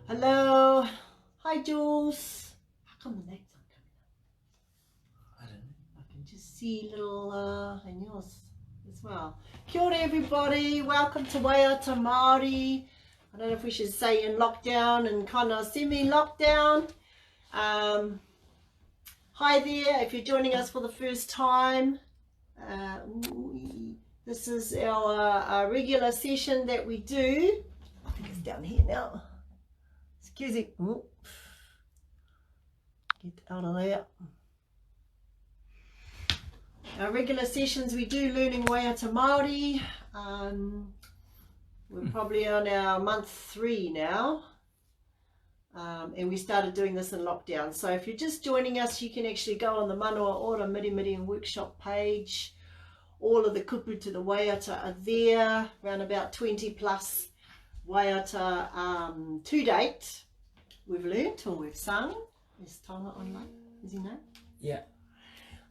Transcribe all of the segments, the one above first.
Hello. Hi, Jules. How come the legs aren't coming up? I don't know. I can just see little, and yours as well. Kia ora, everybody. Welcome to Waiata Maori. I don't know if we should say in lockdown and kind of semi-lockdown. Hi there, if you're joining us for the first time. This is our regular session that we do. I think it's down here now. Excuse me. Get out of there. Our regular sessions we do learning Waiata Māori. We're probably on our month 3 now. And we started doing this in lockdown. So if you're just joining us, you can actually go on the Manawa Ora Mirimiri and Workshop page. All of the kupu to the Waiata are there. Around about 20 plus Waiata to date. We've learnt or we've sung. Is Tonga online? Is he know? Yeah.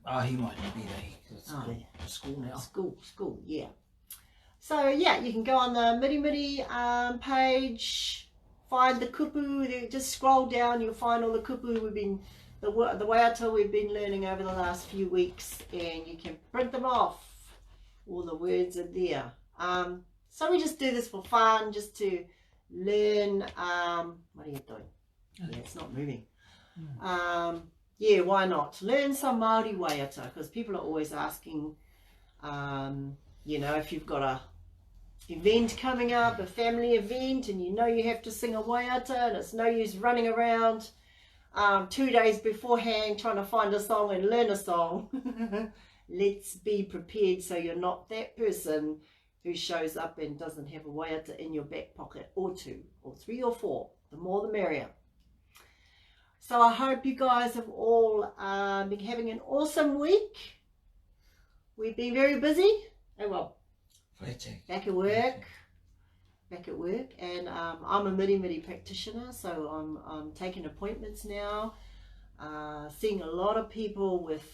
Oh, he might not be there because it's school now. School, yeah. So yeah, you can go on the Mirimiri page, find the kupu, just scroll down, you'll find all the kupu we've been, the Waiata we've been learning over the last few weeks, and you can print them off. All the words are there. So we just do this for fun, just to learn. What are you doing? Yeah, it's not moving. Yeah, why not? Learn some Maori Waiata, because people are always asking, you know, if you've got a event coming up, a family event, and you know you have to sing a Waiata, and it's no use running around 2 days beforehand trying to find a song and learn a song. Let's be prepared so you're not that person who shows up and doesn't have a Waiata in your back pocket, or 2, or 3, or 4. The more the merrier. So I hope you guys have all been having an awesome week. We've been very busy. Oh well, back at work, and I'm a Mirimiri practitioner, so I'm taking appointments now, seeing a lot of people with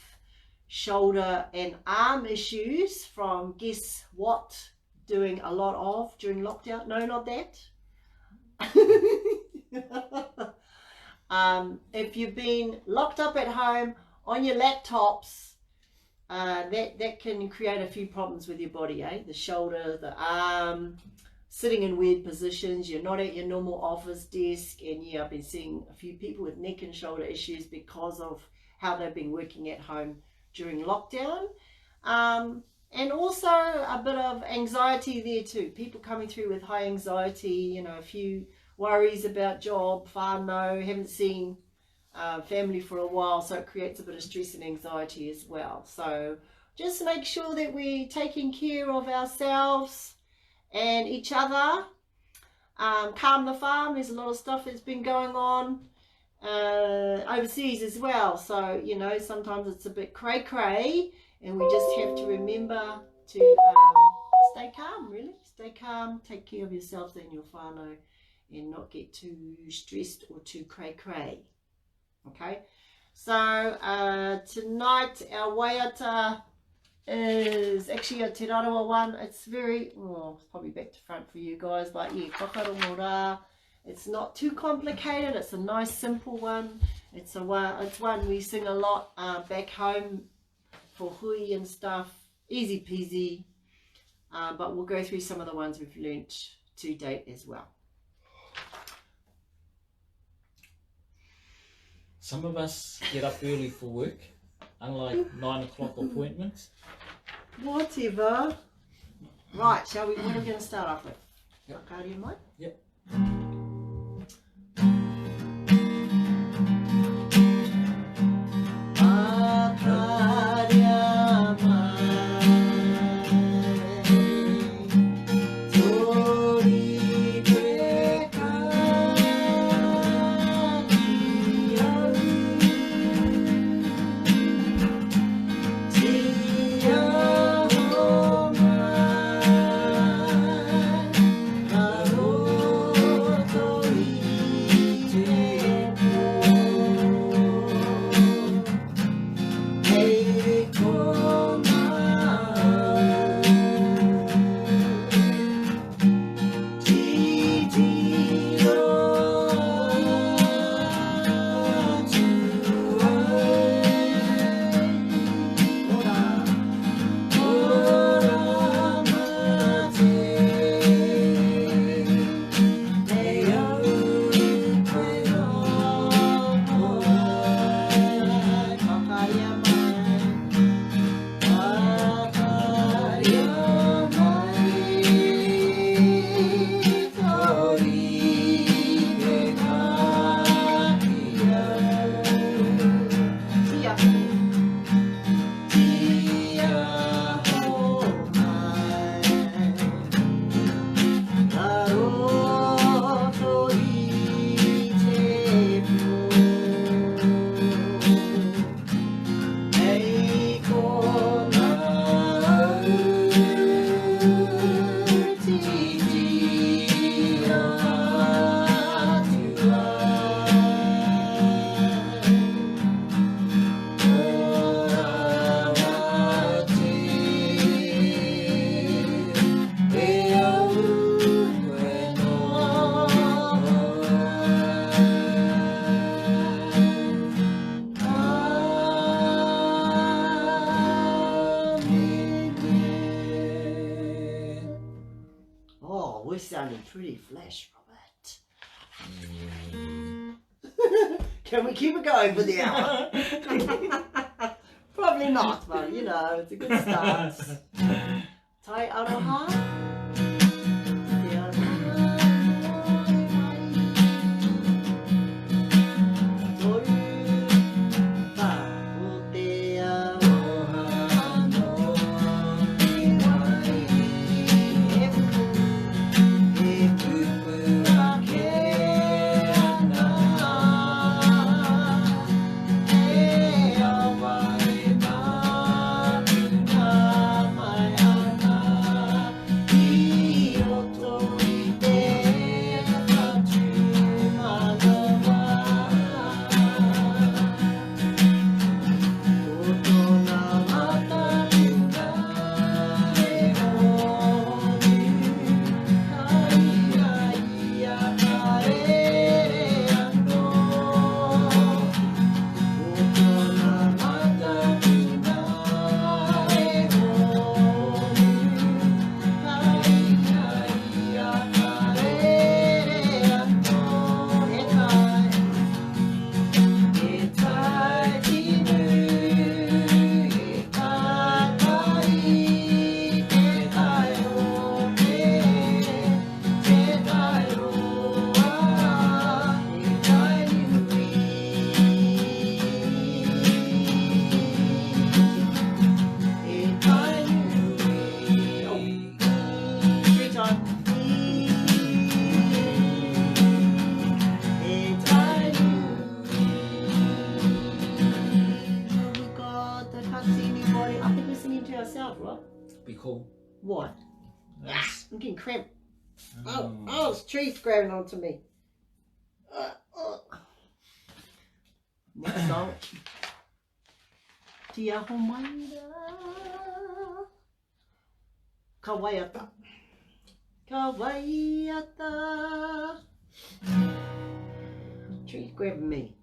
shoulder and arm issues from guess what, doing a lot of during lockdown. No, not that. If you've been locked up at home on your laptops, that can create a few problems with your body, the shoulder, the arm, sitting in weird positions, you're not at your normal office desk, and yeah, I've been seeing a few people with neck and shoulder issues because of how they've been working at home during lockdown. And also a bit of anxiety there too, people coming through with high anxiety, you know, a few worries about job, whānau, haven't seen family for a while, so it creates a bit of stress and anxiety as well. So just make sure that we're taking care of ourselves and each other. Calm the farm, there's a lot of stuff that's been going on overseas as well, so you know, sometimes it's a bit cray-cray, and we just have to remember to stay calm, really. Stay calm, take care of yourselves and your whānau, and not get too stressed or too cray-cray. Okay, so tonight our Waiata is actually a Te Rarawa one. It's very, well, it's probably back to front for you guys, but yeah, whakarongo rā. It's not too complicated, it's a nice simple one. It's one we sing a lot back home for hui and stuff, easy peasy, but we'll go through some of the ones we've learnt to date as well. Some of us get up early for work, unlike 9 o'clock appointments. Whatever. Right, shall we? What are we going to start off with? Yep. Whakaari and mai? Yep. Oh pretty flesh, Robert. Can we keep it going for the hour? Probably not, but you know, it's a good start. Tai aroha. Be cool. What? Yes. I'm getting cramp. Oh, it's trees grabbing onto me. Next song. Tia Homaira. Kawaiata. Kawaiata. Trees grabbing me.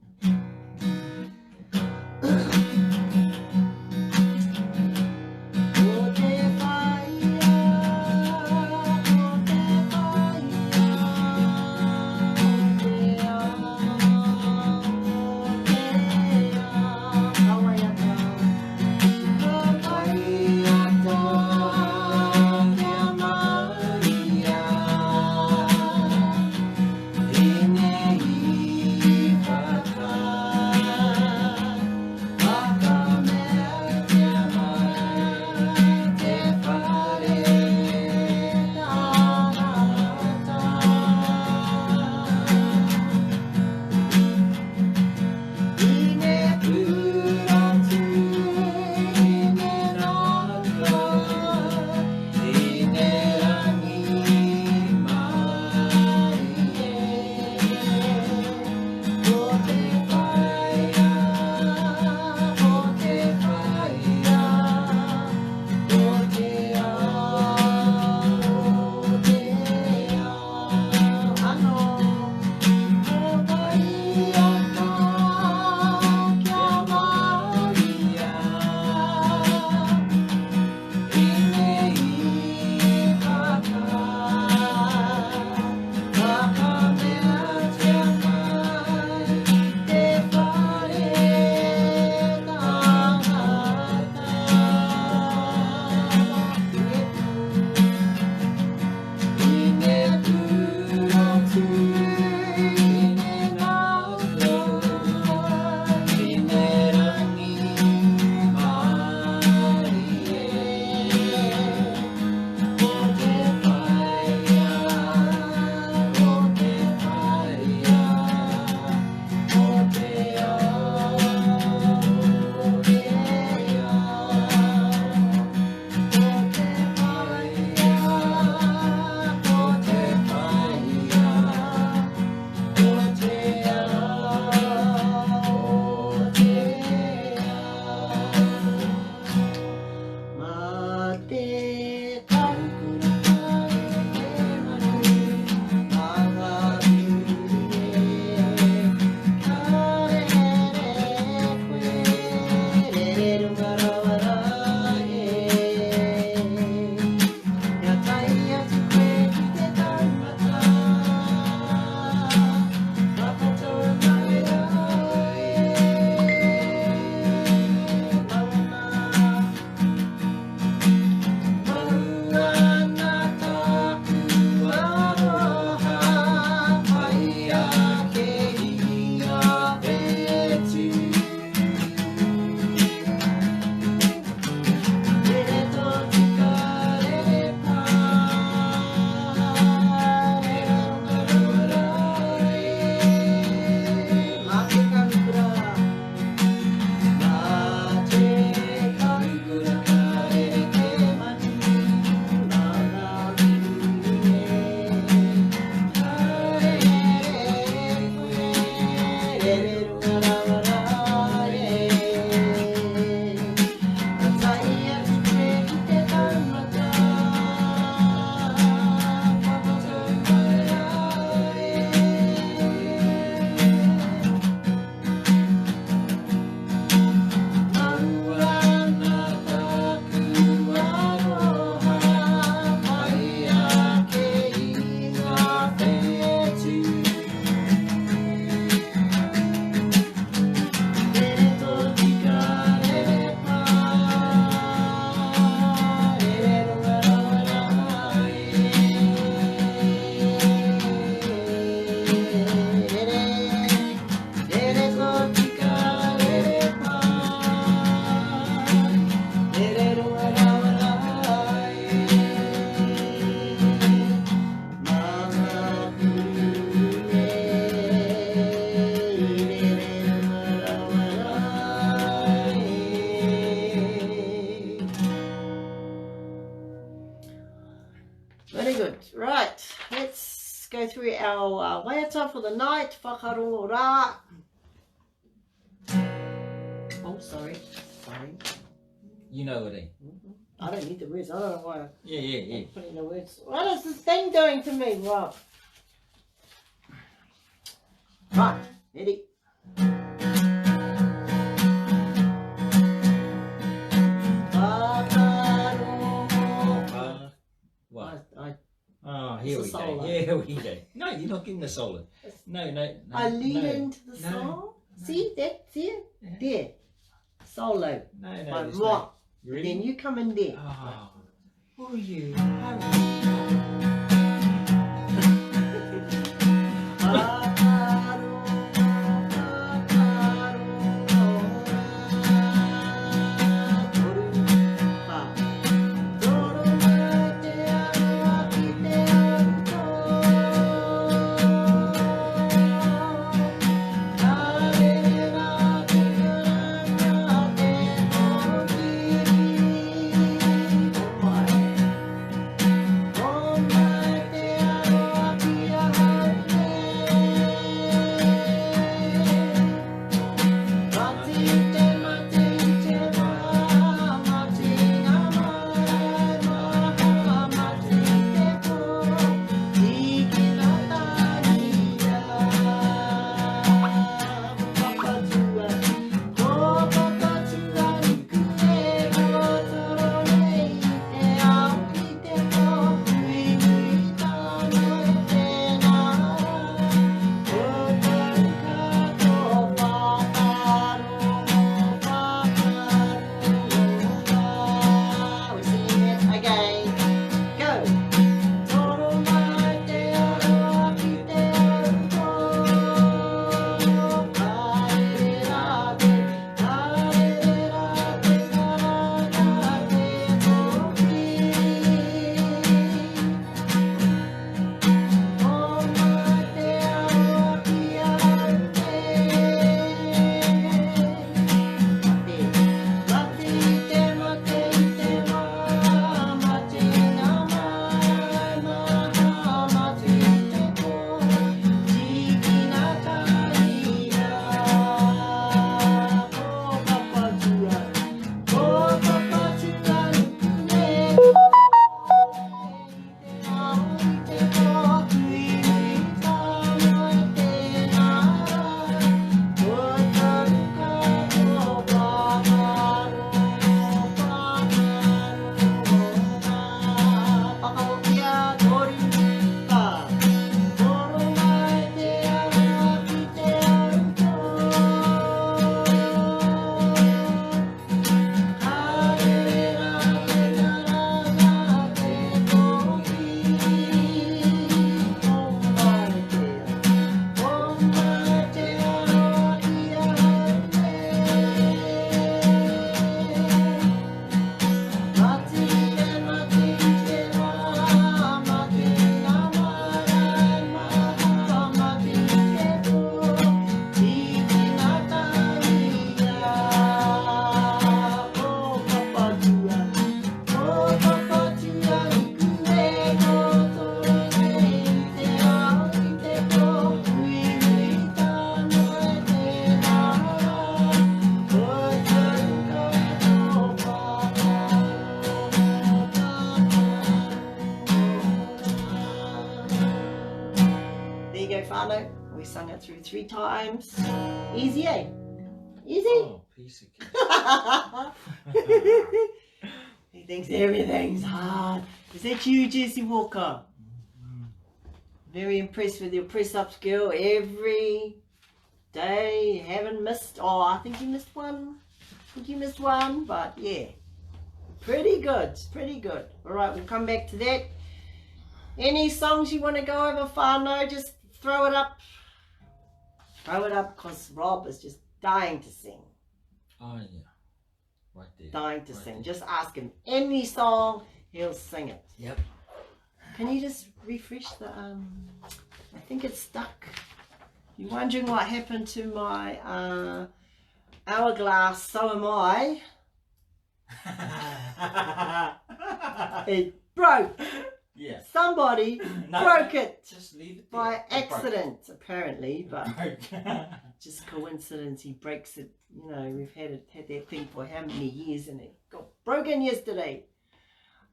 Very good. Right, let's go through our waiata for the night. Whakarongo rā. Oh, sorry. You know it, eh? I don't need the words. I don't know why Yeah. I'm putting the words. What is this thing doing to me? Wow. Right, ready. What? I Oh, here we It's a go. solo. Here we go. No, you're not getting the solo. No. I lean no, into the no, song. no. See that? See it? Yeah. There. Solo. No, My there's moi. no. You ready? Then you come in there. Oh, who are you? Oh it through 3 times. Easy, eh? Easy? Oh, piece of cake. He thinks everything's hard. Is that you, Jesse Walker? Very impressed with your press-up skill every day. You haven't missed. Oh, I think you missed one. But yeah. Pretty good. Pretty good. All right, we'll come back to that. Any songs you want to go over, whānau? Just throw it up. Throw it up, because Rob is just dying to sing. Oh, yeah. Right there. Dying to Right sing. there. Just ask him any song, he'll sing it. Yep. Can you just refresh the, I think it's stuck. You're wondering what happened to my hourglass, so am I. It broke. Yeah. Somebody No, broke it Just leave it there. by It broke. accident, apparently, but It broke. just coincidence. He breaks it. You know, we've had that thing for how many years, and it got broken yesterday.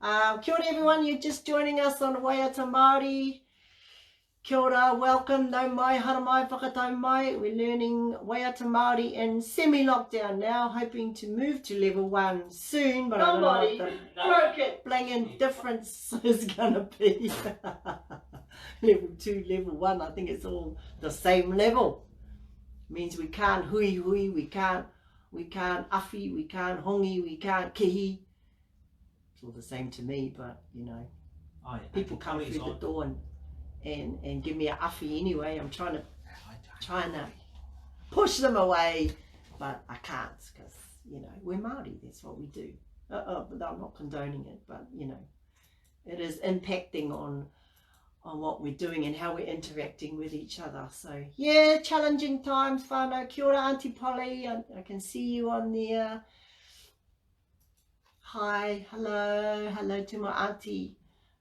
Kia ora everyone, you're just joining us on Waiata Māori. Kia ora, welcome, no mai, hara mai, whakatau mai. We're learning Waiata Māori in semi-lockdown now, hoping to move to level 1 soon, but I don't know what the broken blinging difference is going to be. Level 2, level 1, I think it's all the same level. Means we can't hui, we can't awhi, we can't hongi, we can't kihi. It's all the same to me, but you know, Oh, yeah. people come through the door and give me a awhi anyway. I'm trying to push them away, but I can't, because you know, we're Māori, that's what we do. But I'm not condoning it, but you know, it is impacting on what we're doing and how we're interacting with each other. So yeah, challenging times, whānau. Kia ora, Auntie Polly, I can see you on there. Hi, hello to my auntie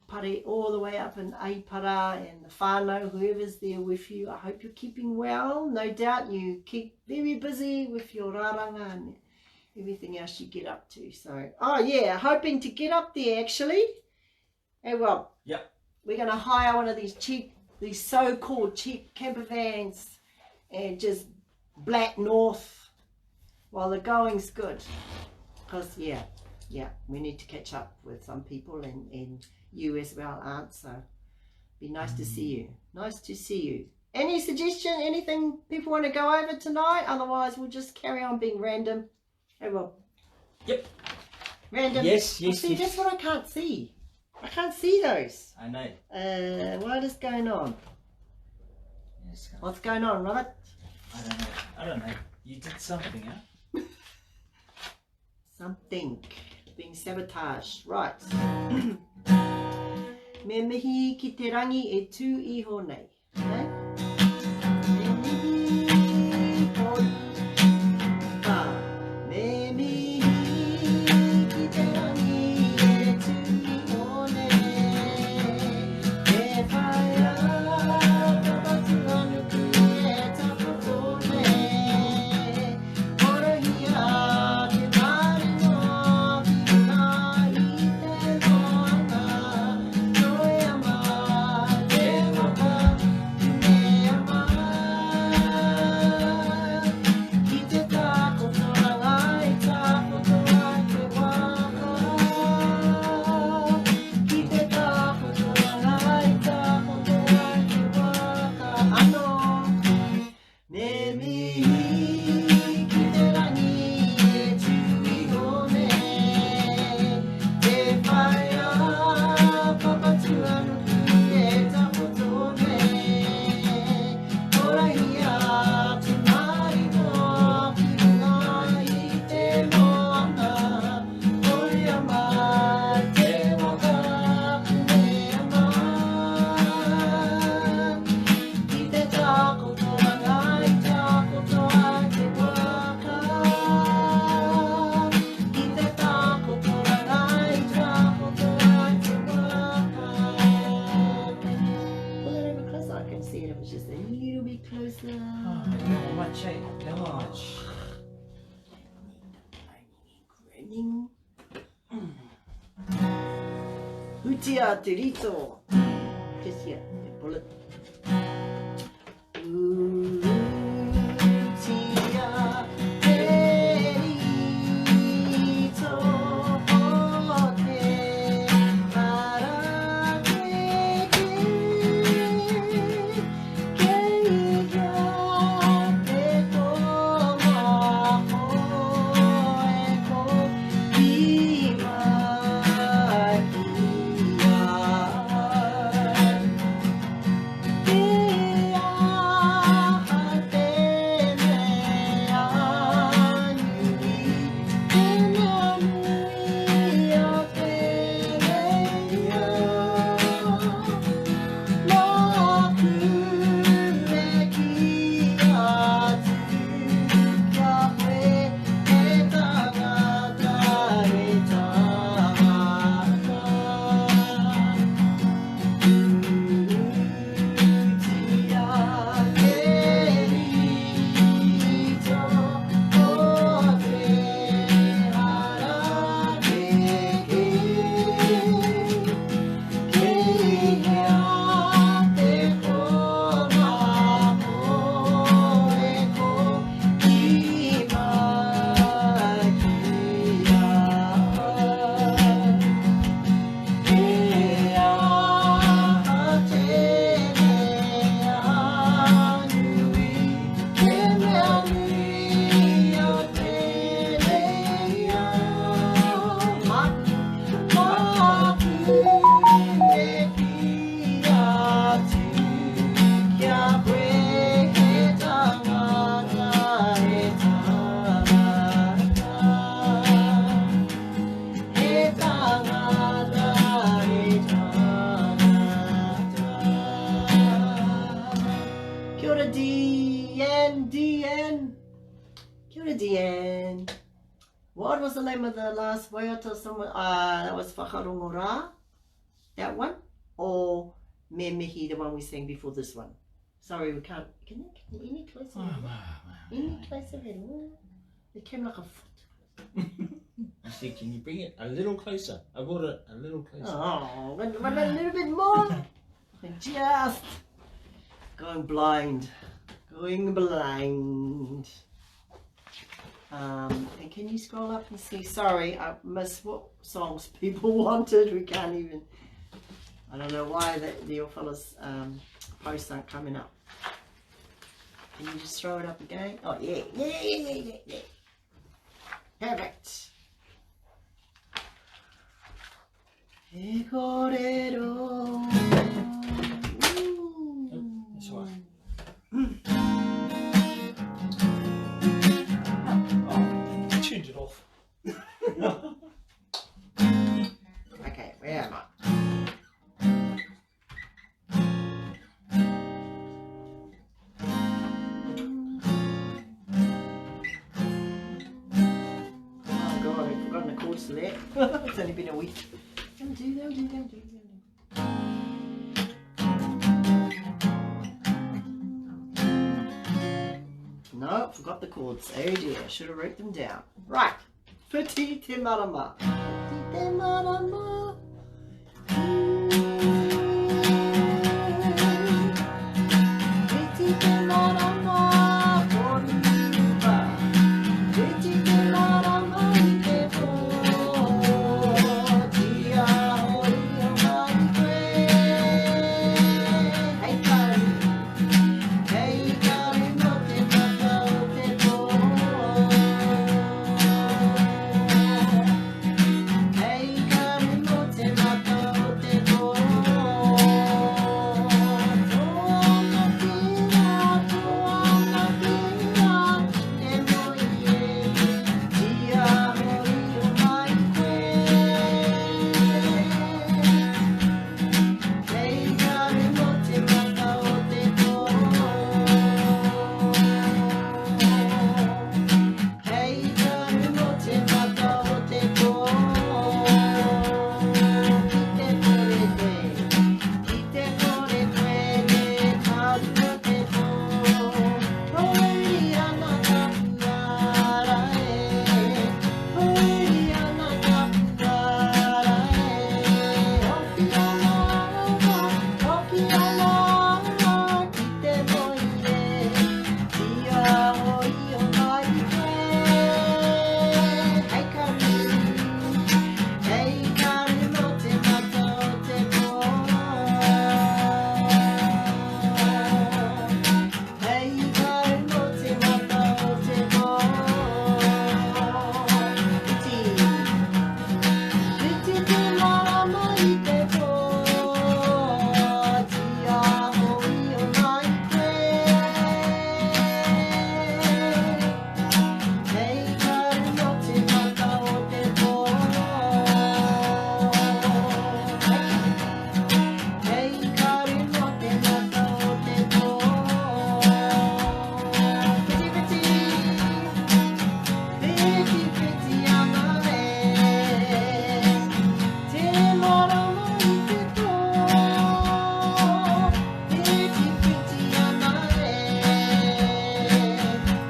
Pare all the way up in Aipara, and the whānau, whoever's there with you. I hope you're keeping well. No doubt you keep very busy with your rāranga and everything else you get up to. So, oh yeah, hoping to get up there actually. Hey Rob. Yep. We're going to hire one of these so-called cheap camper vans and just black north while the going's good. Because, yeah, we need to catch up with some people, and you as well, Aunt. So, be nice to see you. Nice to see you. Any suggestion, anything people want to go over tonight? Otherwise, we'll just carry on being random. Hey, Rob. Yep. Random. Yes. See, that's what I can't see. I can't see those. I know. What is going on? Yes. What's going on, Robert? I don't know. You did something, huh? Something. Being sabotaged. Right. Me mihi ki te rangi e tū iho nei. Okay? Me mihi hoi. Me mihi ki te rangi e tū iho nei. E whaia ka patu anu ki e tapoto nei. Ora hia te mare no ki ngā i te moana. Noe ama te waka ki me ama. Ki te takoto ranga i takoto ai te waka. Ki te takoto ranga i takoto ai te waka. Ano me mihi ki te rangi e tū iho nei. Te whaia papatu anu ki e tapoto nei. Ora hia te marino ki ngā i te moana. Oi ama te waka ki me ama. Ki te takoto ranga i takoto ai te waka. Ki te takoto ranga i takoto ai te waka. Pull it over closer. I can see it. It was just a little bit closer. Oh, how much, eh? How much? Grinning. Hutia te rito. Just here. Pull it. Ooh. Deanne. Kia ora, Deanne. What was the name of the last Waiata? Someone, that was Whakarongo Rā. That one? Or Me Mihi, the one we sang before this one? Sorry, we can't. Can any closer? Any closer? It came like a foot. I said, can you bring it a little closer? I brought it a little closer. Oh, what about a little bit more? Just going blind. Going blind. And can you scroll up and see? Sorry, I missed what songs people wanted. We can't even. I don't know why the old fellas posts aren't coming up. Can you just throw it up again? Oh yeah. Perfect. E correrò. That's all right. Oh, tuned it off. Okay, where am I? Oh God, I've forgotten the chords to that. It's only been a week. Don't do. No, forgot the chords. Oh dear, I should have wrote them down. Right. Whiti te marama. Whiti te marama. Whiti te marama. Porirua. Whiti te marama i te pō. Tia hori o mai koe. Hei kari. Hei kari no te mata o te pō. Hei kari no te mata o te pō. Toana pira, te moi e. Tia hori o mai koe. Hei kari no te mata o te pō. Hei kari no te mata o te pō. Ki te kore koe, taru o te pō. Hoi ana ka puara e. Hoi ana ka puara e. Hoki ana ki te moi e. Tia hoi o mai koe. Hei kari. Hei kari no te mata o te pō. Hei kari no te mata o te pō. Whiti te marama i te pō. Tia hoi o mai koe. Hei kari no te mata o te pō. Hei kari no te mata o te pō. Whiti ana e. Te marama i te pō. Whiti ana e.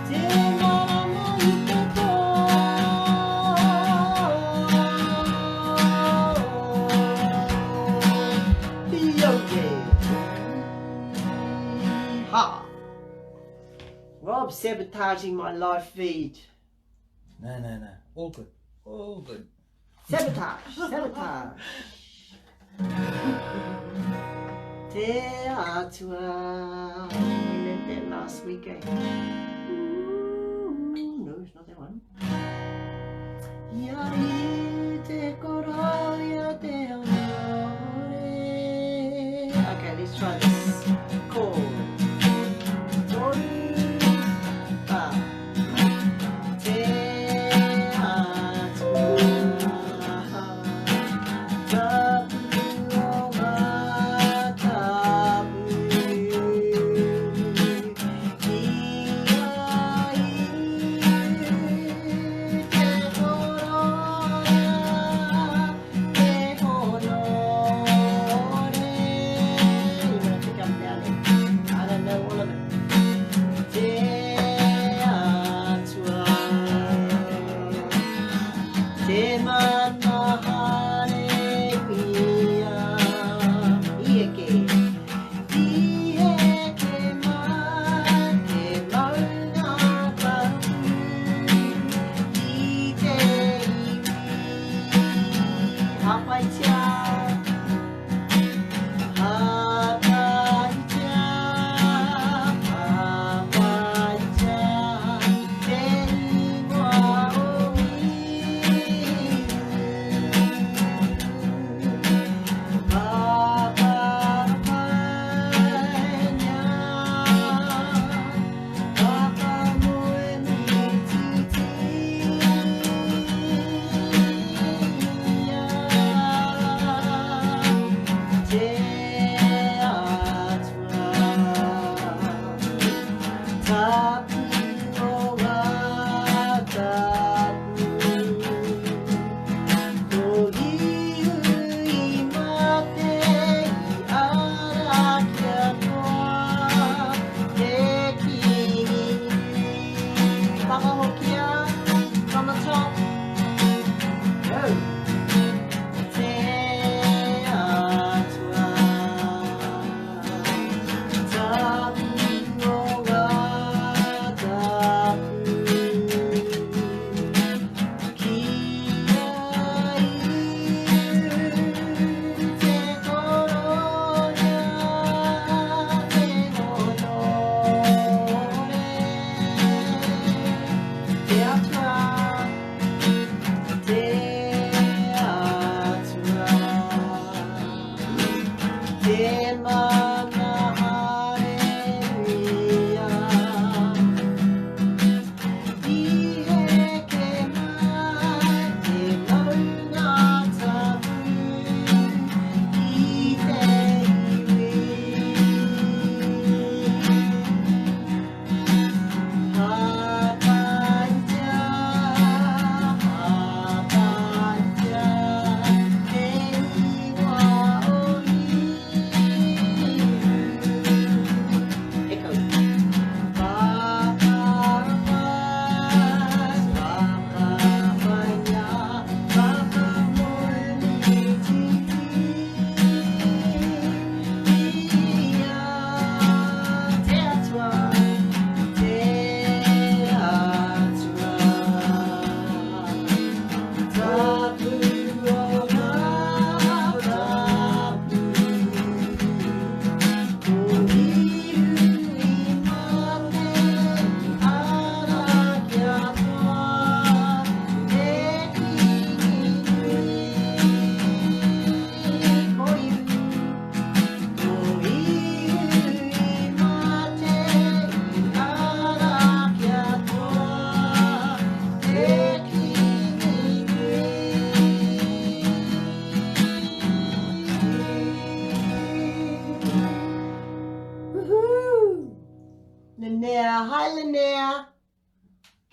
Te marama i te pō. Ha! Rob sabotaging my live feed. No. All good. All good. Sabotage. Te atua. We learned that last week, eh? Ooh, no, it's not that one. Iari te koroia te honore. Okay, let's try this. Chord. Te atua.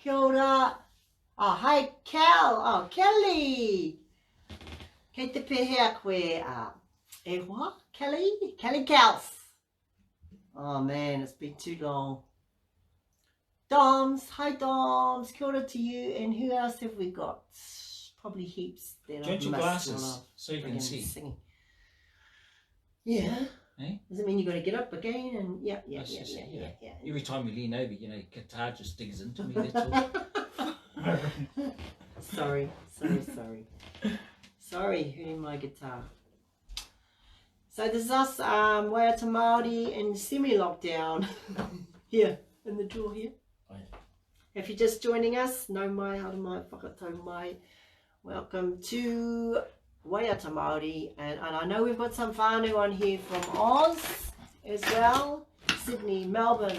Kia ora. Oh, hi, Cal. Oh, Kelly. Kei te pehea koe, e hoa? Kelly? Kelly Kels. Oh man, it's been too long. Doms, hi Doms, kia ora to you. And who else have we got? Probably heaps that Don't I've your missed glasses so you can see. singing. Yeah. Eh? Does it mean you got to get up again? And yeah. Every time you lean over, you know, guitar just digs into me. That's all. Sorry, hurting my guitar. So this is us, Waiata Maori in semi-lockdown here in the drawer here. Oh, yeah. If you're just joining us, no mai, haere mai, whakatau mai. Welcome to Waiata Maori, and I know we've got some whānau on here from Oz as well, Sydney, Melbourne,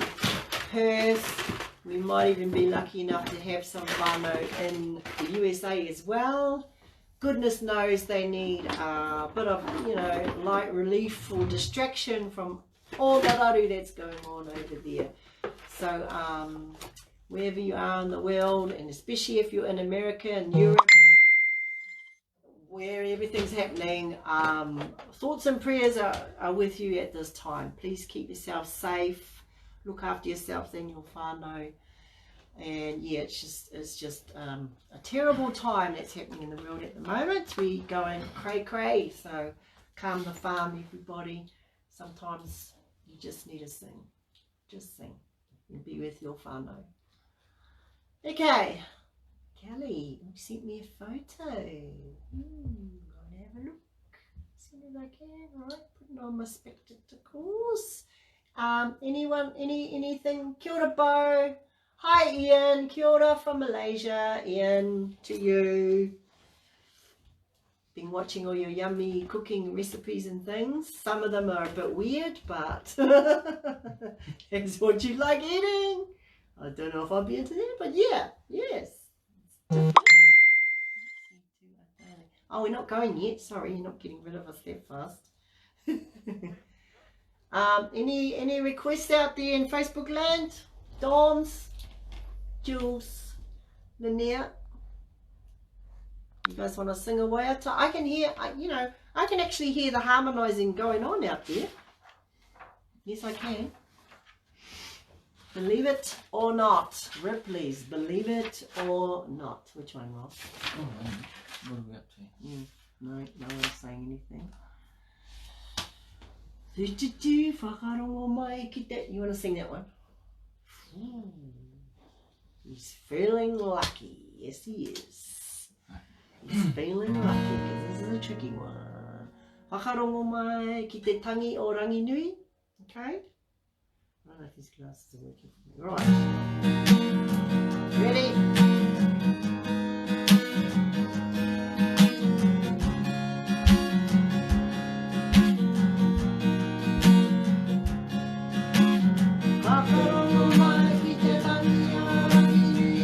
Perth. We might even be lucky enough to have some whānau in the USA as well. Goodness knows they need a bit of, you know, light relief or distraction from all the raru that's going on over there. So wherever you are in the world, and especially if you're in America and Europe, where everything's happening, thoughts and prayers are with you at this time. Please keep yourself safe, look after yourselves and your whānau. And yeah, it's just a terrible time that's happening in the world at the moment. We're going cray, so calm the farm, everybody. Sometimes you just need to sing, just sing and be with your whānau. Okay, Kelly, you sent me a photo. Gonna have a look as soon as I can. All right, putting on my spectacles. Anything? Kia ora, Bo. Hi, Ian. Kia ora from Malaysia. Ian, to you. Been watching all your yummy cooking recipes and things. Some of them are a bit weird, but it's what you like eating. I don't know if I'll be into that, but yeah, yes. Oh, we're not going yet. Sorry, you're not getting rid of us that fast. Any requests out there in Facebook land? Dawn's, Jules, Linnea. You guys want to sing a waiata? I can hear, I can actually hear the harmonizing going on out there. Yes, I can. Believe it or not. Ripley's, believe it or not. Which one, Rob? Oh, what are we up to? No one's saying anything. You want to sing that one? Ooh. He's feeling lucky. Yes, he is. He's feeling lucky because this is a tricky one. Whakarongo mai ki te tangi o rangi nui. Okay? I don't know if these glasses are working for me. Right. Ready? Whakarongo mai ki te tangi o rangi nui.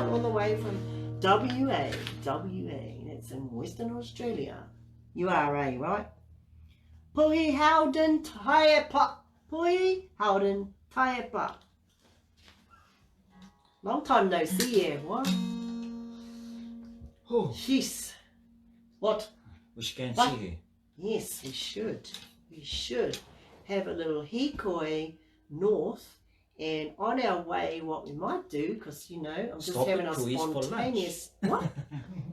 out all the way from WA, that's in Western Australia. You are, right? Pui Howden Taepa. Pui Howden Taepa. Long time no see, everyone. Oh, Jeez. What? we should go and What? see her. Yes, we should. We should have a little hikoi north, and on our way, what we might do, because you know, I'm just Stop having at a Pui's for spontaneous what?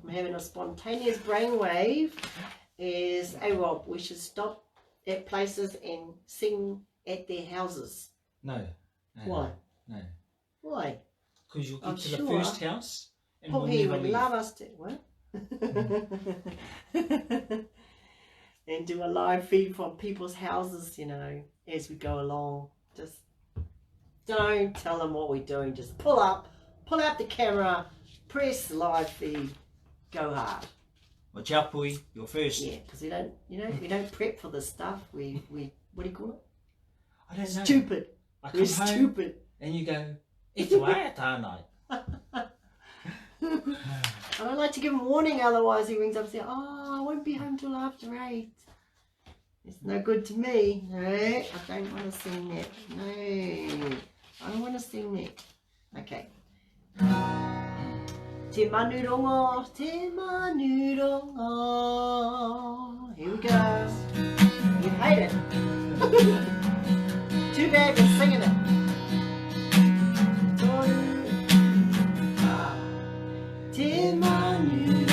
I'm having a spontaneous brainwave. Is Rob? We should stop at places and sing at their houses. No. Why? No. Why? Because you'll get I'm to sure. the first house and Oh, we'll he never would leave. love us to. What? And do a live feed from people's houses, you know, as we go along. Just don't tell them what we're doing. Just pull out the camera, press live feed, go hard. Watch out, Pui. You're first. Yeah, because we don't prep for this stuff. We what do you call it? I don't know. Stupid. I come We're home stupid. and you go, it's Waiata night. I don't like to give him warning, otherwise he rings up and says, "Oh, I won't be home till after 8. It's no good to me. No, I don't want to sing that. No, I don't want to sing that. Okay. Te manurongo, te manurongo. Here we go. You hate it. Too bad for singing it. Te manurongo,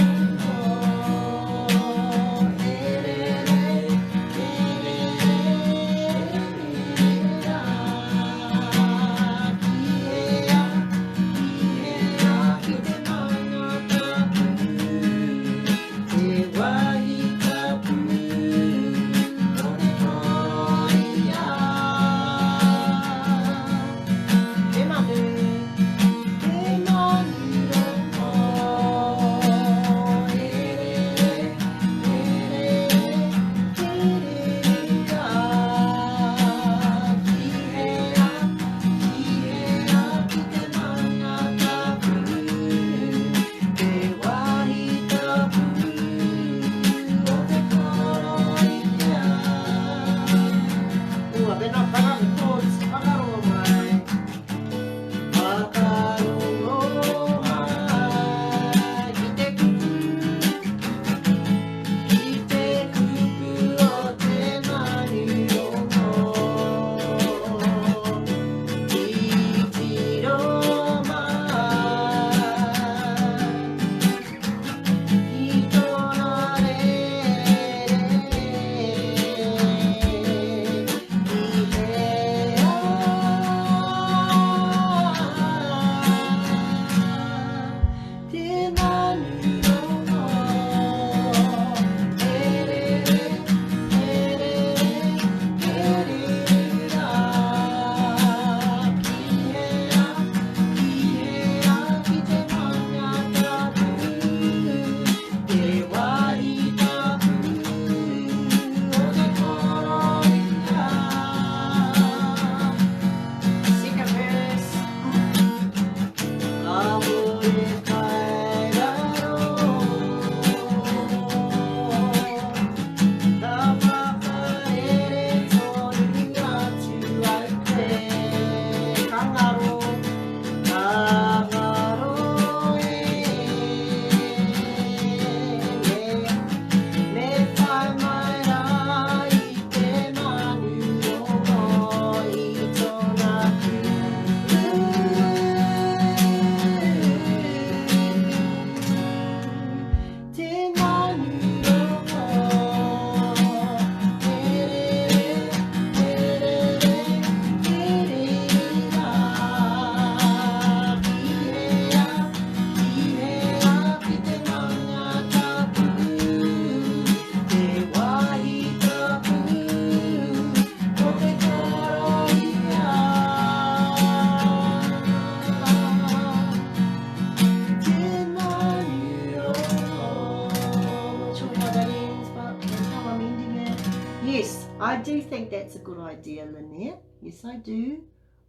I do think that's a good idea, Lynette. Yes, I do.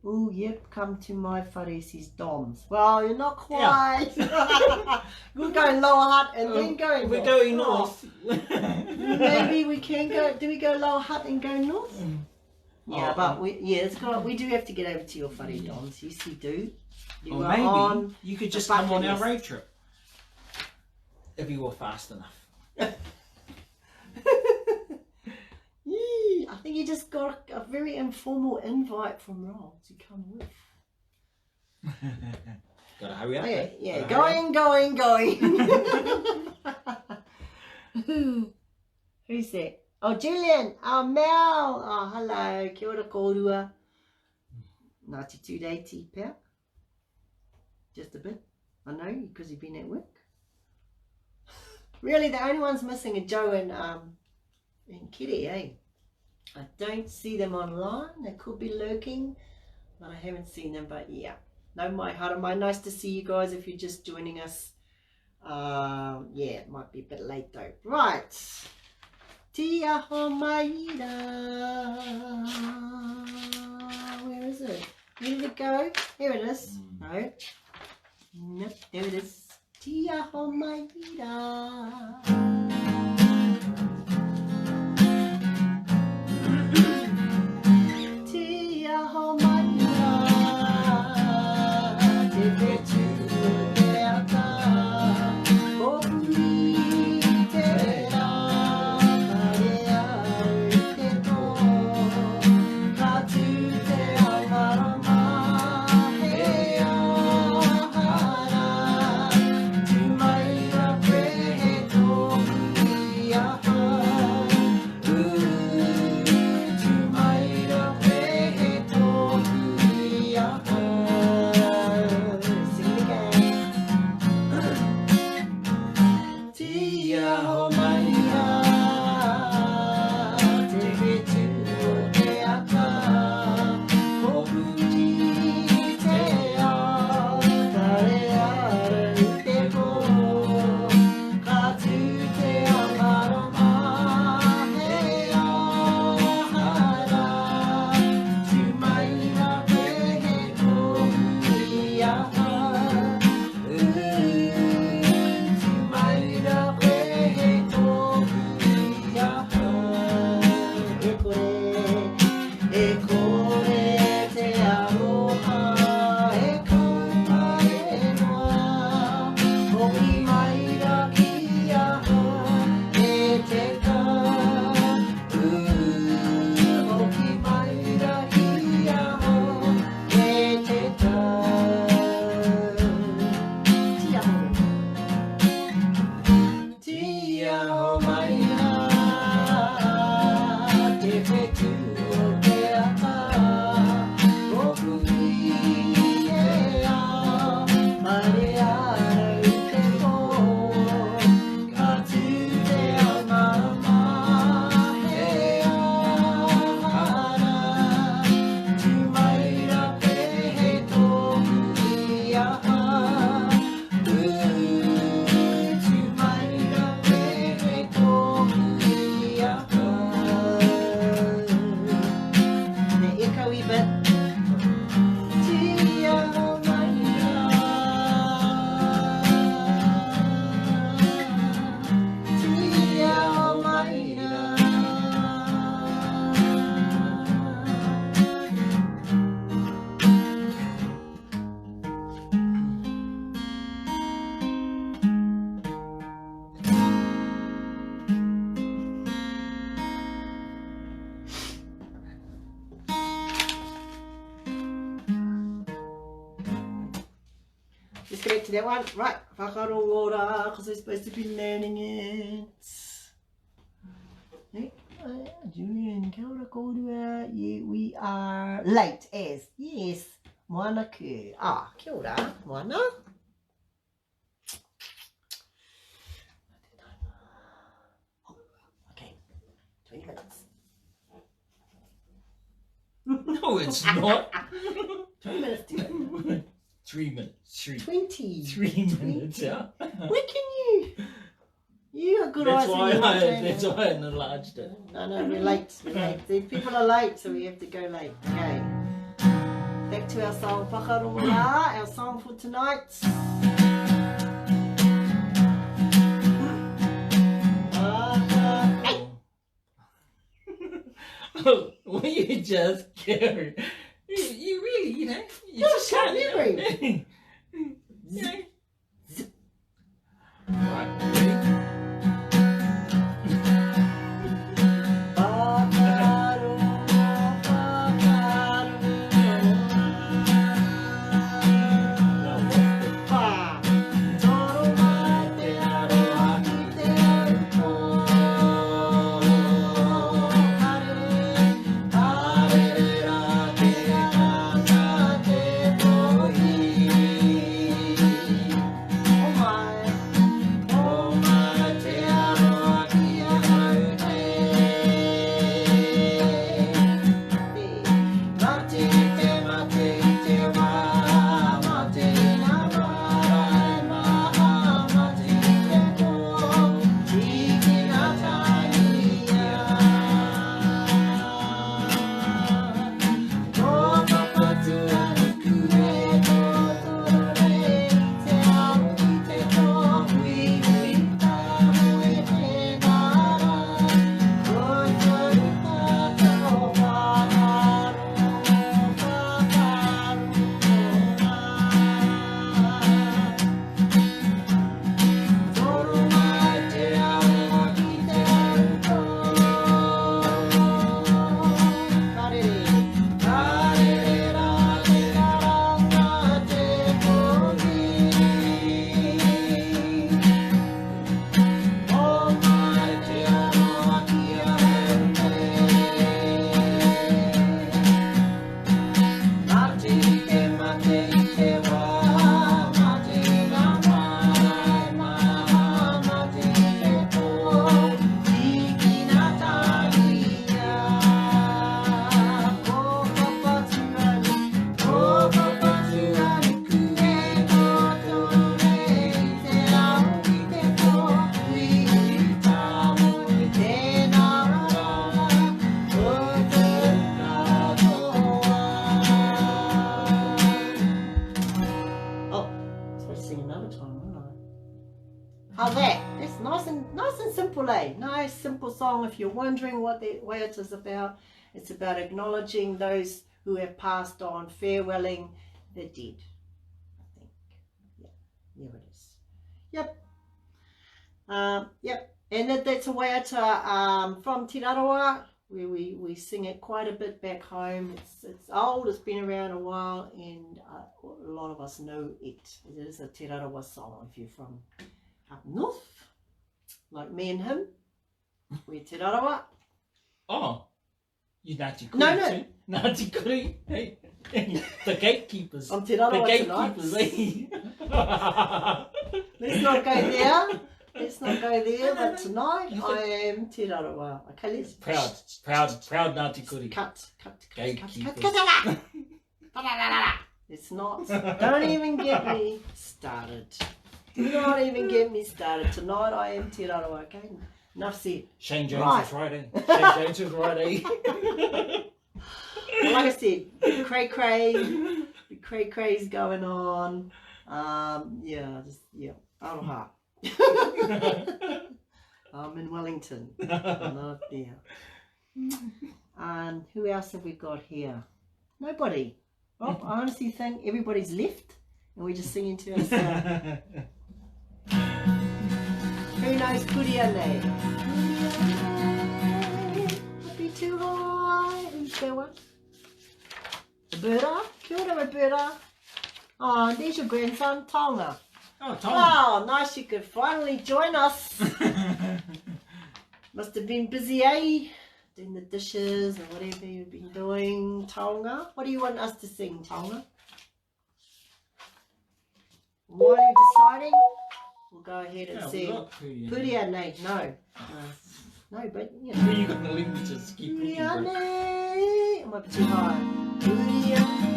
Oh, yep, come to my whare, says Doms. Well, you're not quite. Yeah. We're going Lower Hutt and then going We're north. going north. Maybe we can go. Do we go Lower Hutt and go north? Yeah, but we we do have to get over to your whare, Doms. Yes, you do. Or maybe you could just come on our road trip. If you were fast enough. I think you just got a very informal invite from Rob to come with. Gotta hurry up. Okay, yeah, going. Who's that? Oh, Julian. Oh, Mel. Oh, hello. Kia ora kōrua. Ngāti tūrei te pēr. Just a bit. I know, because you've been at work. Really, the only ones missing are Joe and Kiri, eh? I don't see them online. They could be lurking, but I haven't seen them. But yeah, no mai haramai. Nice to see you guys if you're just joining us. Yeah, it might be a bit late though. Right. Tia Homaira. Where is it? Where did it go? Here it is. No. Nope, there it is. Tia Homaira. Let's get back to that one. Right, whakarongora, because we're supposed to be learning it. Julian, kia ora kōrua. Yeah, we are late as. Yes, moana ku. Ah, kia ora, moana. Okay, 20 minutes. No, it's not. 20 minutes to go. 3 minutes. 20. 3 minutes, yeah. Where can you? You got good That's eyes. why that's why I enlarged it. No, we're late. We're late. The people are late, so we have to go late. Okay. Back to our song Whakarongoa, our song for tonight. Well, you just carry. You really, you know. You What a just short can't, memory. You know. Right, ready? How's that? It's nice and simple, eh? Nice, simple song. If you're wondering what the Waiata's about, it's about acknowledging those who have passed on, farewelling the dead, I think. Yeah, there it is. Yep. Yep. And that's a Waiata from Te Raroa, where we sing it quite a bit back home. It's old, it's been around a while, and a lot of us know it. It is a Te Raroa song if you're from up north, like me and him. We're Te Raroa. Oh, you Ngāti Kuri No, no. too? Ngāti Kuri, hey. The gatekeepers. I'm Te Raroa The tonight. gatekeepers, eh? Let's not go there. Let's not go there. But tonight I am Te Raroa. Okay, let's Proud Ngāti Kuri. cut. Gatekeepers. It's not. Don't even get me started. Do not even get me started. Tonight I am Te Raroa. Okay, enough said. Shane Jones Right. is right, eh? Shane Jones is right, eh? Well, like I said, big cray cray's going on. Yeah, aroha. I'm in Wellington. I'm not there. And who else have we got here? Nobody. Well, I honestly think everybody's left and we're just singing to ourselves. Who knows Puriane? Happy too high. Who's that one? Roberta? Kia ora, Roberta. Oh, there's your grandson, Tonga. Oh, Tom. Oh, nice you could finally join us. Must have been busy, eh? Doing the dishes or whatever you've been doing. Tonga, what do you want us to sing, Tonga? While you're deciding, we'll go ahead and sing Puriane. No, but you know. You got the link to just keep looking for it. Puriane. Am I too high? Puriane.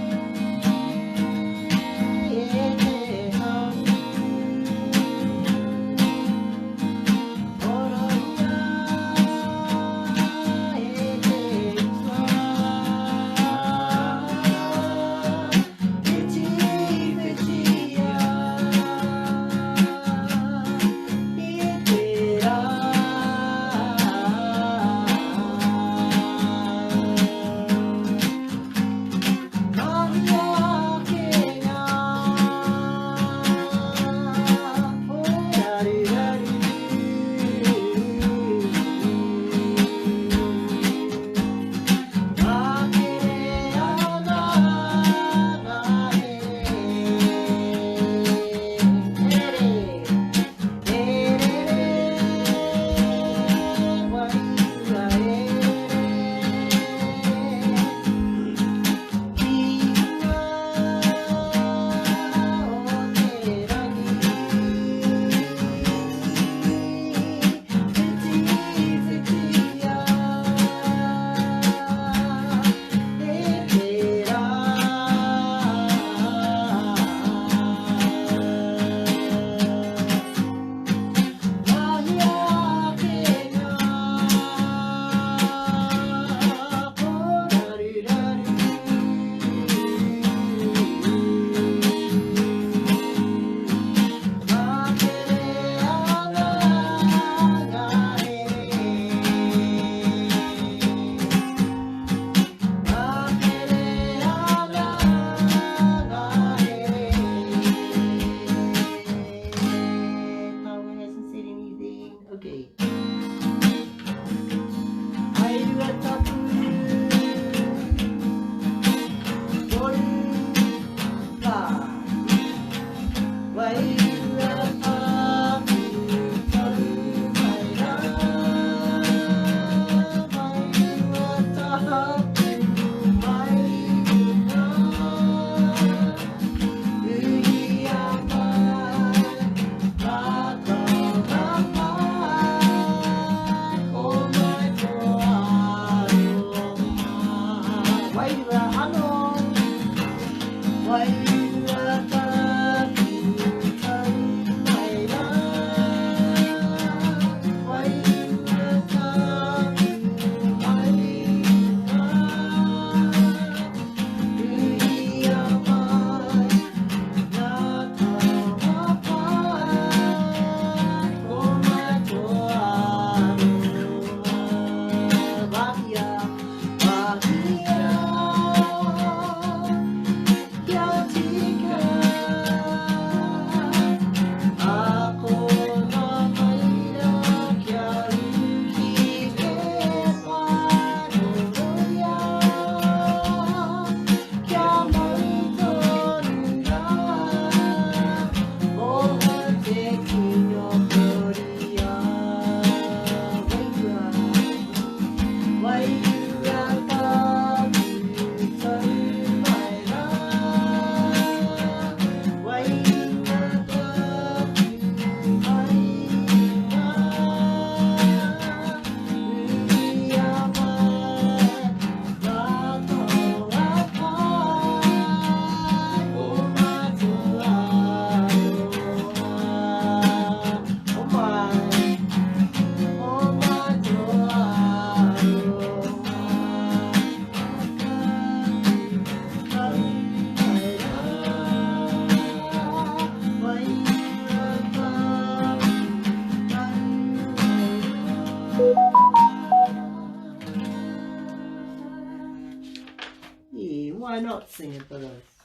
Yeah, why not sing it for us?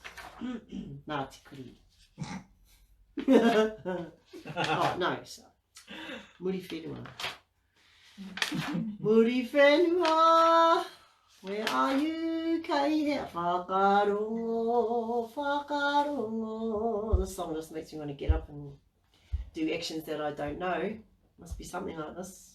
Ngāti kuri. Oh, no, so. Muri whenua. Muri whenua, where are you? Kei he whakarongo, whakarongo. This song just makes me want to get up and do actions that I don't know. Must be something like this.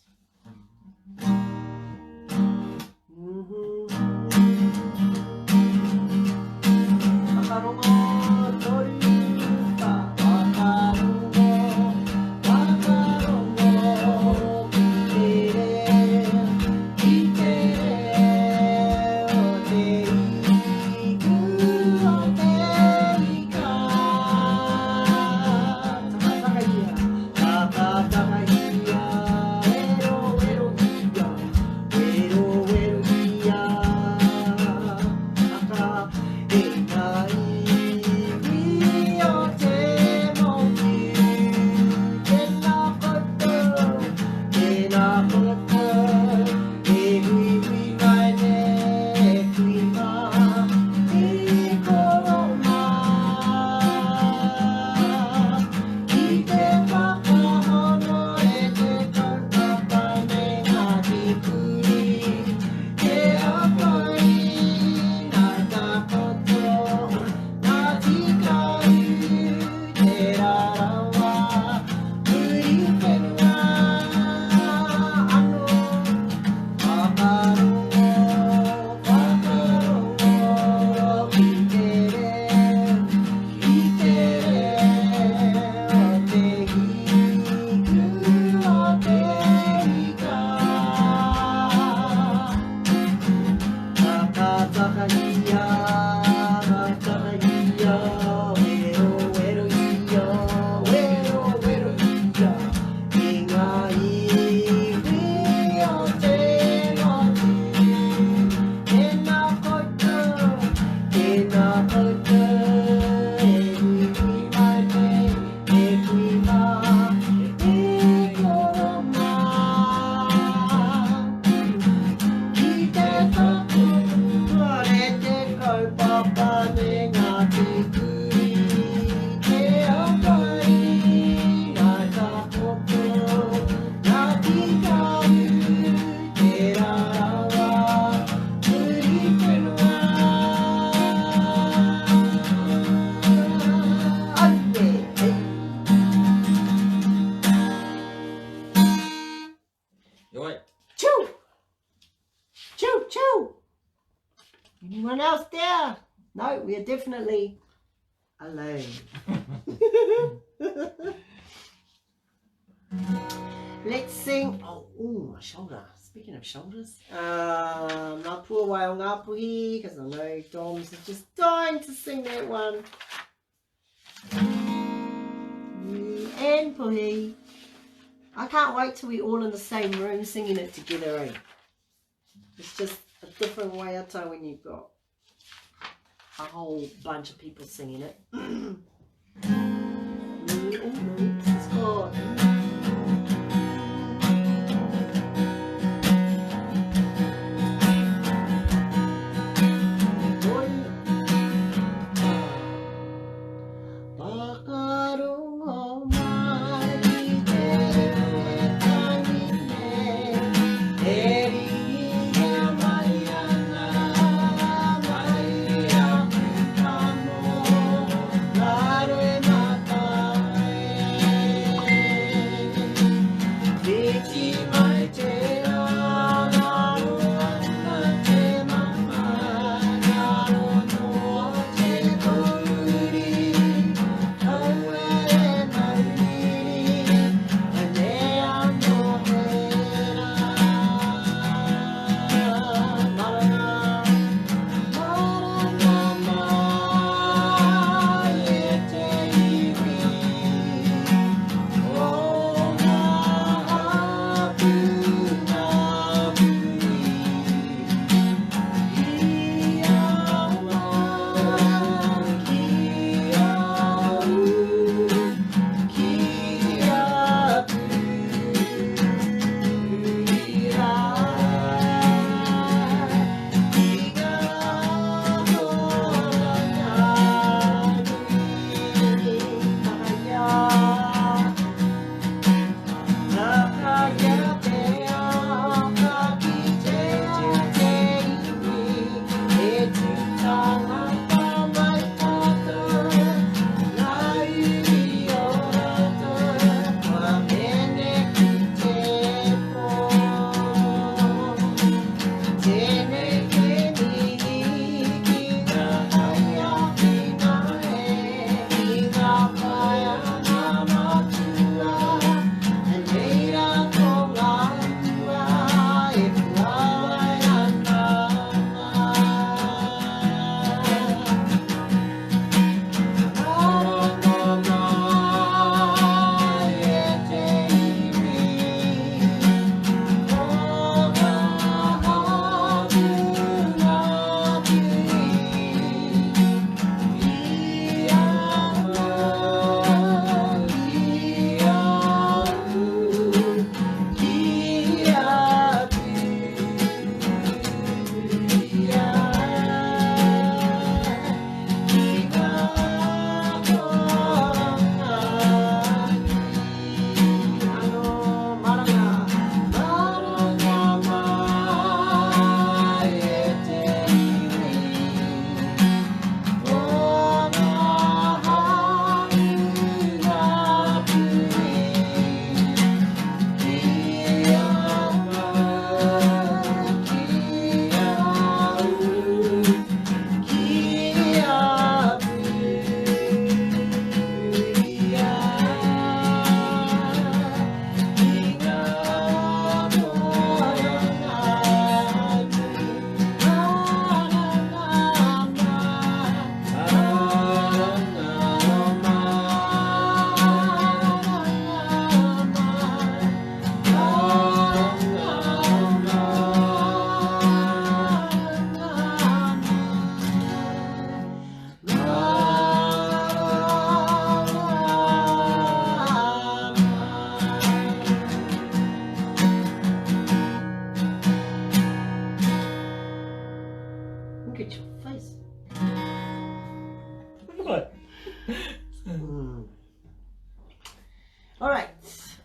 Anyone else there? No, we are definitely alone. Let's sing. Oh, ooh, my shoulder. Speaking of shoulders, ngā pua wai o ngā puhi, because I know Dom's is just dying to sing that one. And puhi. I can't wait till we're all in the same room singing it together, eh? It's just a different waiata when you've got a whole bunch of people singing it. It's called...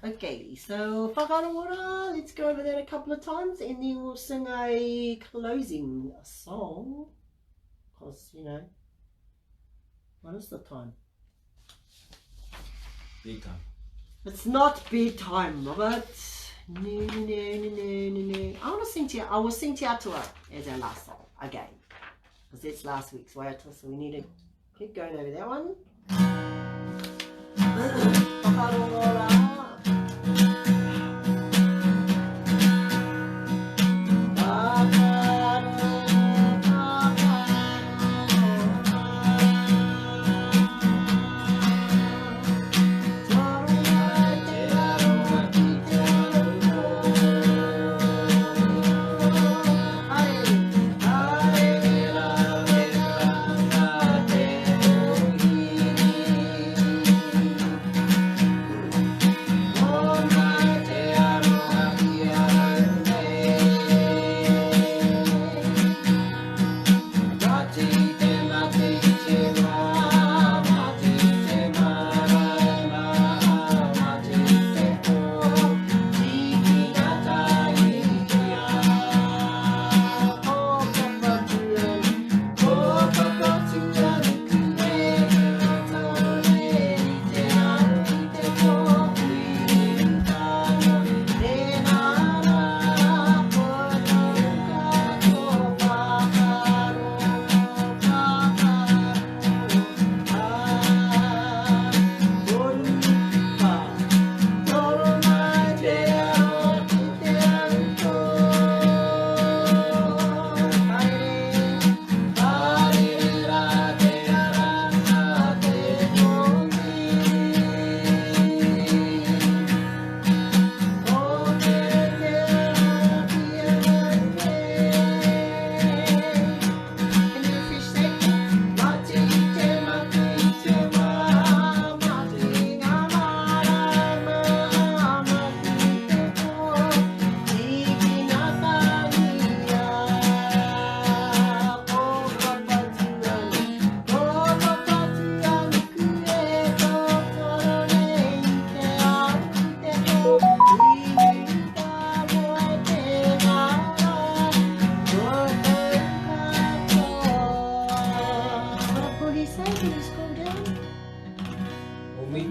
Okay, so whakarawara, let's go over that a couple of times and then we'll sing a closing song. Because, you know, what is the time? Bedtime. It's not bedtime, Robert. No, no, no, no, no, no, no. I will sing Te Atua as our last song again. Because that's last week's Waiata, so we need to keep going over that one. Whakarawara.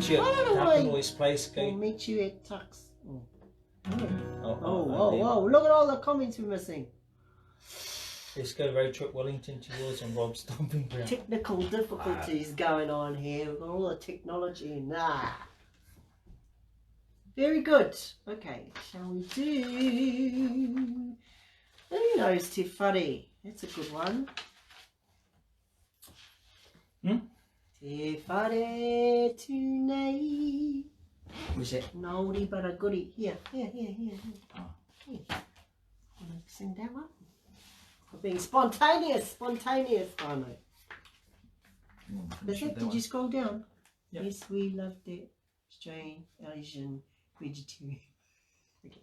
meet you I at don't know why- Tapanoi's place, We'll okay? meet you at Tux. Oh, Oh, there. whoa. Look at all the comments we're missing. Let's go road trip Wellington to yours on Rob's stomping ground. Technical difficulties going on here. We've got all the technology. Nah. Very good. Okay, shall we do... Who knows Te Whare? That's a good one. Te whare tūnei. What's that? Nōri baraguri. Here. Oh. Here. Want to sing that one? For being spontaneous. Oh no. Is it? Did you scroll down? Yep. Yes, we love that. Australian, Asian, vegetarian. Okay.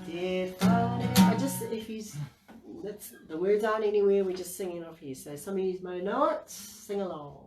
Te whare. I just, if he's, that's, the words aren't anywhere, we're just singing off here. So some of you may know it, sing along.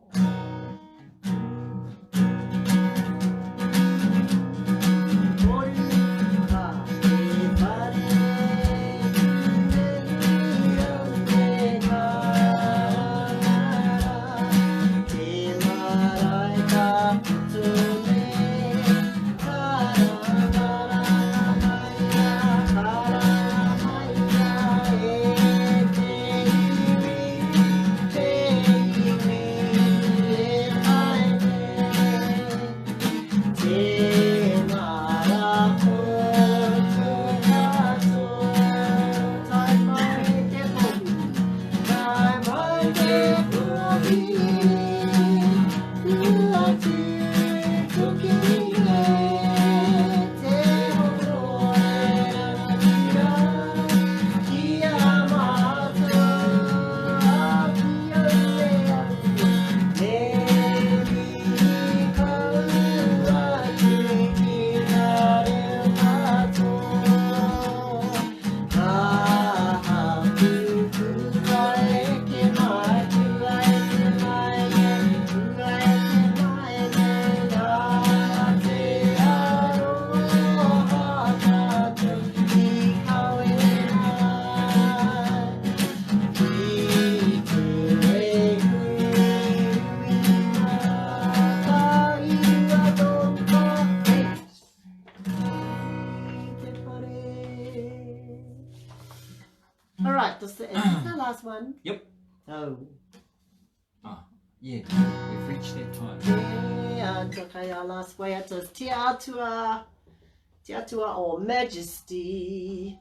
Alright, is this the last one? Yep. Oh. Yeah, we've reached that time. Yeah, okay, our last waiata is Te Atua or Majesty.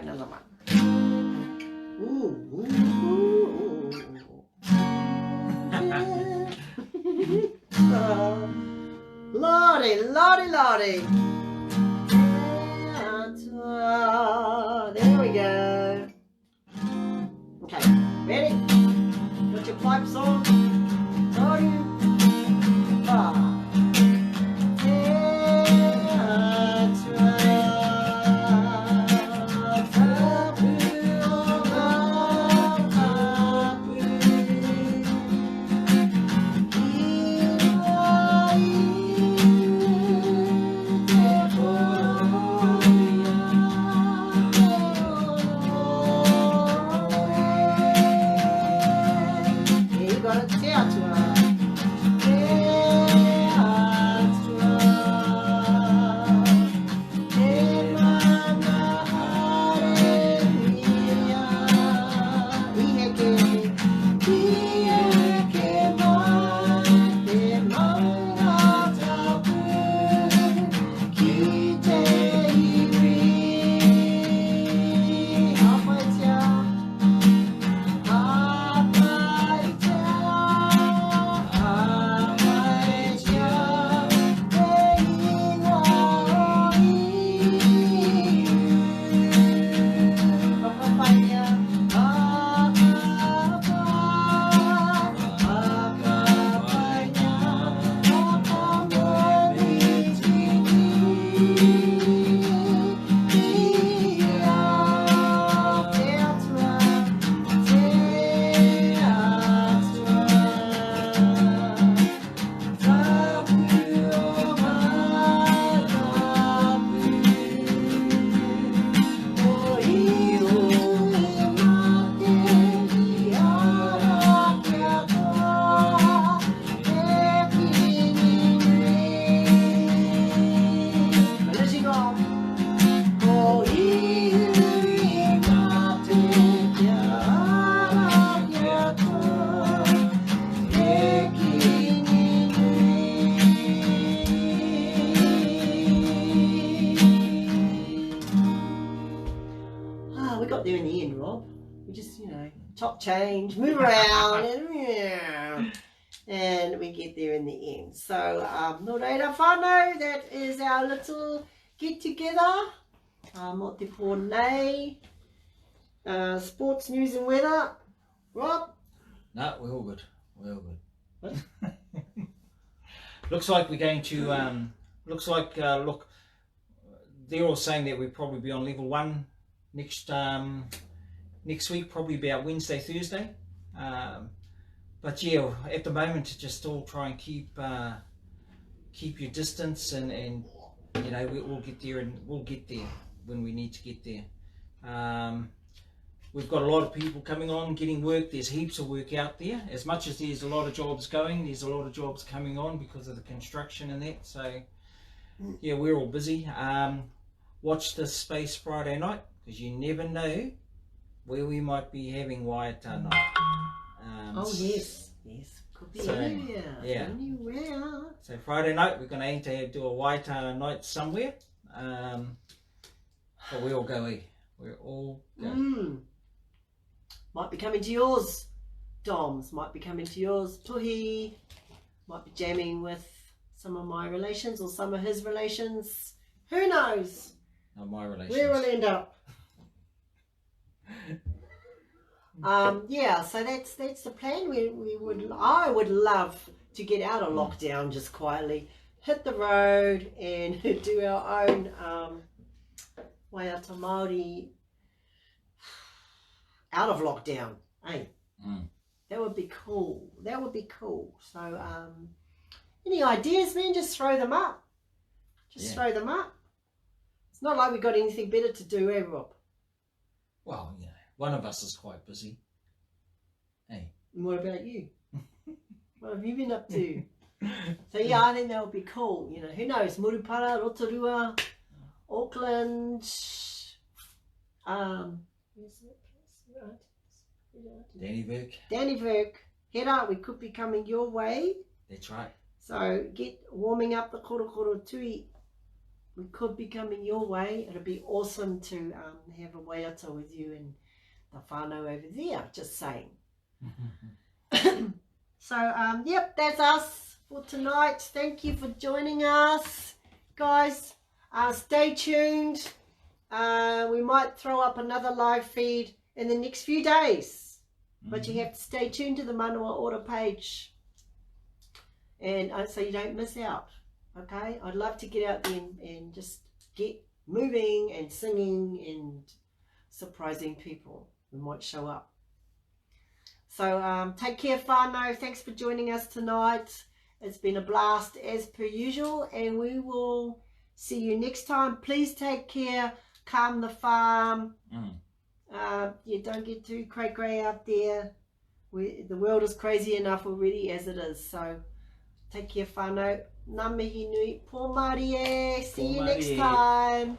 another one. Ooh, ooh, ooh. Lordy, lordy, lordy. There we go. Okay, ready? Got your pipes on? 2, 5. We got there in the end, Rob. We just, top change, move around, and we get there in the end. So, no reira whānau, that is our little get together. Mo te pōnei. Sports, news and weather. Rob? No, we're all good. We're all good. What? Looks like we're going to, look, they're all saying that we'll probably be on level 1 next week, probably about Wednesday, Thursday. But yeah, at the moment, just all try and keep your distance, and we'll get there, and we'll get there when we need to get there. We've got a lot of people coming on, getting work. There's heaps of work out there. As much as there's a lot of jobs going, there's a lot of jobs coming on because of the construction and that. So yeah, we're all busy. Watch this space Friday night, because you never know where we might be having Waiata night. Oh yes, could be anywhere. Yeah. Anywhere. So Friday night we're going to aim to do a Waiata night somewhere. But we all go eat. We're all going. Might be coming to yours, Doms. Might be coming to yours, Tuhi. Might be jamming with some of my relations or some of his relations. Who knows? Not my relations. Where we'll end up. Yeah, so that's the plan. I would love to get out of lockdown just quietly, hit the road and do our own Waiata Maori out of lockdown. Hey, that would be cool. That would be cool. So, any ideas, man? Just throw them up. Throw them up. It's not like we've got anything better to do, eh, Rob? Well, one of us is quite busy. Hey. And what about you? What have you been up to? So yeah, I think that would be cool. Who knows? Murupara, Rotorua, Auckland. Where's that place? Dannyburg. Head out. We could be coming your way. That's right. So get warming up the korokoro tui we could be coming your way. It'll be awesome to have a waiata with you and the whānau over there, just saying. So, yep, that's us for tonight. Thank you for joining us, guys. Stay tuned. We might throw up another live feed in the next few days, but you have to stay tuned to the Manawa Order page, and so you don't miss out. Okay, I'd love to get out there and just get moving and singing and surprising people who might show up. So take care, whānau. Thanks for joining us tonight. It's been a blast as per usual, and we will see you next time. Please take care. Calm the farm. Don't get too cray out there. The world is crazy enough already as it is. So take care, whānau. Ngā mihi nui. Pō Marie. See you next time.